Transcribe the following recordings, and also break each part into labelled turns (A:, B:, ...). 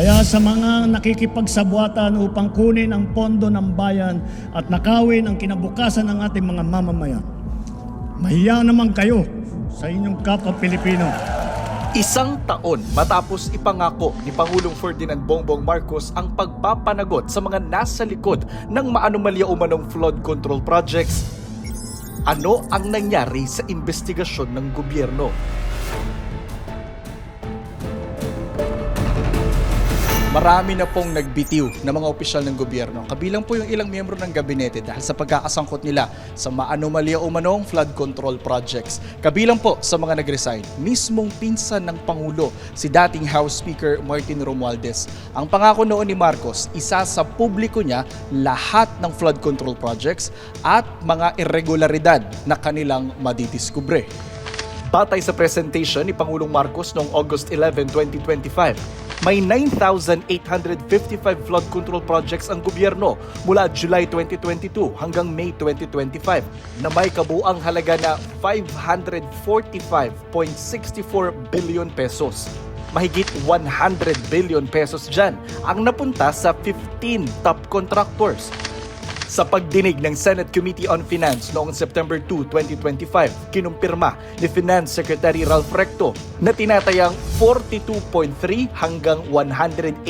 A: Kaya sa mga nakikipagsabwatan upang kunin ang pondo ng bayan at nakawin ang kinabukasan ng ating mga mamamayan, mahiya naman kayo sa inyong kapwa Pilipino.
B: Isang taon matapos ipangako ni Pangulong Ferdinand Bongbong Marcos ang pagpapanagot sa mga nasa likod ng maanumalya umanong flood control projects, ano ang nangyari sa investigasyon ng gobyerno? Marami na pong nagbitiw na mga opisyal ng gobyerno, kabilang po yung ilang miyembro ng gabinete dahil sa pagkakasangkot nila sa maanumalya umanong flood control projects. Kabilang po sa mga nag-resign, mismong pinsan ng Pangulo, si dating House Speaker Martin Romualdez. Ang pangako noon ni Marcos, isa sa publiko niya lahat ng flood control projects at mga irregularidad na kanilang madidiskubre. Batay sa presentation ni Pangulong Marcos noong August 11, 2025, may 9,855 flood control projects ang gobyerno mula July 2022 hanggang May 2025 na may kabuang halaga na 545.64 billion pesos. Mahigit 100 billion pesos dyan ang napunta sa 15 top contractors. Sa pagdinig ng Senate Committee on Finance noong September 2, 2025, kinumpirma ni Finance Secretary Ralph Recto na tinatayang 42.3 hanggang 118.5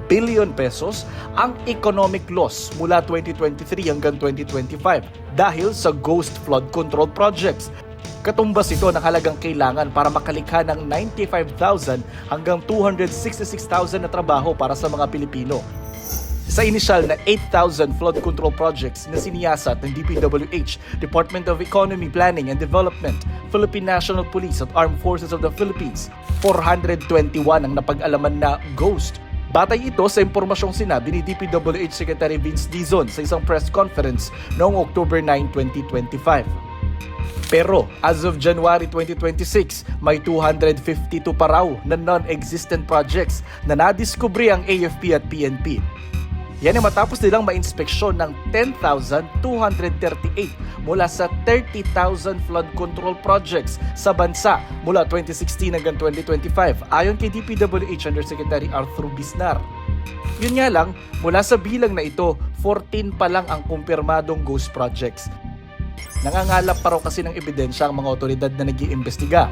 B: billion pesos ang economic loss mula 2023 hanggang 2025 dahil sa ghost flood control projects. Katumbas ito ng halagang kailangan para makalikha ng 95,000 hanggang 266,000 na trabaho para sa mga Pilipino. Sa inisyal na 8,000 flood control projects na siniyasat ng DPWH, Department of Economy, Planning and Development, Philippine National Police at Armed Forces of the Philippines, 421 ang napag-alaman na ghost. Batay ito sa impormasyong sinabi ni DPWH Secretary Vince Dizon sa isang press conference noong October 9, 2025. Pero as of January 2026, may 252 pa raw na non-existent projects na nadiskubre ang AFP at PNP. Yan ay matapos nilang ma-inspeksyon ng 10,238 mula sa 30,000 flood control projects sa bansa mula 2016 hanggang 2025 ayon kay DPWH Undersecretary Arthur Bisnar. Yun nga lang, mula sa bilang na ito, 14 pa lang ang kumpirmadong ghost projects. Nangangalap pa raw kasi ng ebidensya ang mga otoridad na nag-iimbestiga.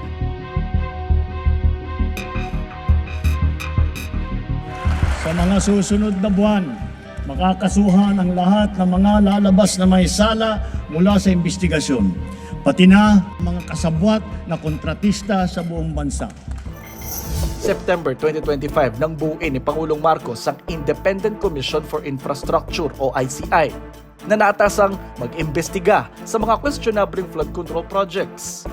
A: Sa mga susunod na buwan, makakasuhan ang lahat ng mga lalabas na may sala mula sa investigasyon, pati na mga kasabwat na kontratista sa buong bansa.
B: September 2025 nang buuin ni Pangulong Marcos ang Independent Commission for Infrastructure o ICI na naatasang mag-imbestiga sa mga questionable flood control projects.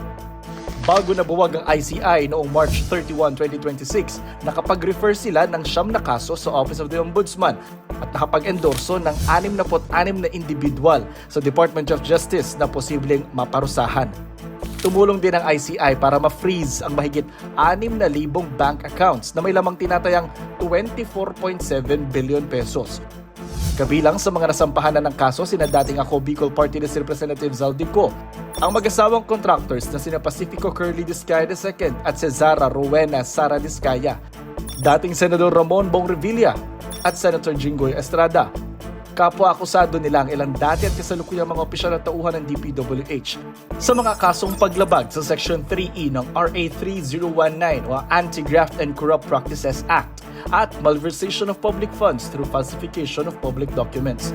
B: Bago nabuwag ang ICI noong March 31, 2026, nakapag-refer sila ng 9 na kaso sa Office of the Ombudsman at nakapag-endorso ng 66 na individual sa Department of Justice na posibleng maparusahan. Tumulong din ang ICI para ma-freeze ang mahigit 6,000 bank accounts na may lamang tinatayang 24.7 billion pesos. Kabilang sa mga nasampahan na ng kaso sina dating ako Bicol Party List Representative Zaldico, ang mag-asawang contractors na sina Pacifico Curly Discaya II at Cesara Rowena Sara Discaya, dating Senador Ramon Bong Revilla at Senator Jinggoy Estrada. Kapwa-akusado nila ang ilang dati at kasalukuyang mga opisyal at tauhan ng DPWH sa mga kasong paglabag sa Section 3E ng RA 3019 o Anti-Graft and Corrupt Practices Act at malversation of public funds through falsification of public documents.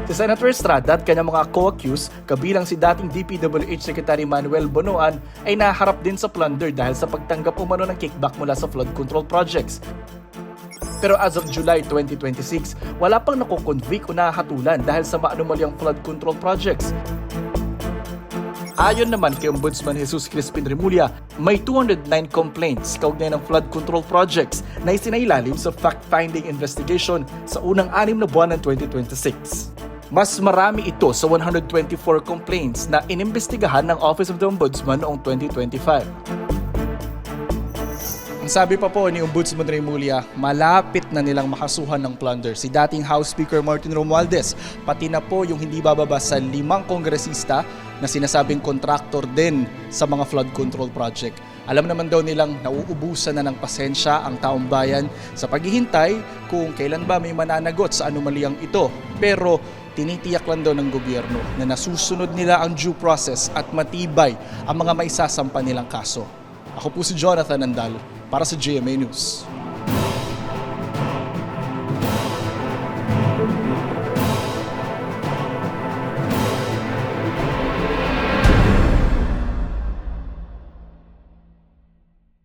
B: Si Senator Estrada at kanyang mga co-accused, kabilang si dating DPWH Secretary Manuel Bonoan, ay naharap din sa plunder dahil sa pagtanggap umano ng kickback mula sa flood control projects. Pero as of July 2026, wala pang nakukonvict o nahatulan dahil sa maanumalyang flood control projects. Ayon naman kay Ombudsman Jesus Crispin Remulla, may 209 complaints kaugnay ng flood control projects na isinailalim sa fact-finding investigation sa unang 6 na buwan ng 2026. Mas marami ito sa 124 complaints na inimbestigahan ng Office of the Ombudsman noong 2025. Ang sabi pa po ni Ombudsman Remulla, malapit na nilang makasuhan ng plunder si dating House Speaker Martin Romualdez, pati na po yung hindi bababa sa 5 kongresista na sinasabing contractor din sa mga flood control project. Alam naman daw nilang nauubusan na ng pasensya ang taong bayan sa paghihintay kung kailan ba may mananagot sa anomalyang ito. Pero tinitiyak lang daw ng gobyerno na nasusunod nila ang due process at matibay ang mga maisasampa nilang kaso. Ako po si Jonathan Andal para sa GMA News.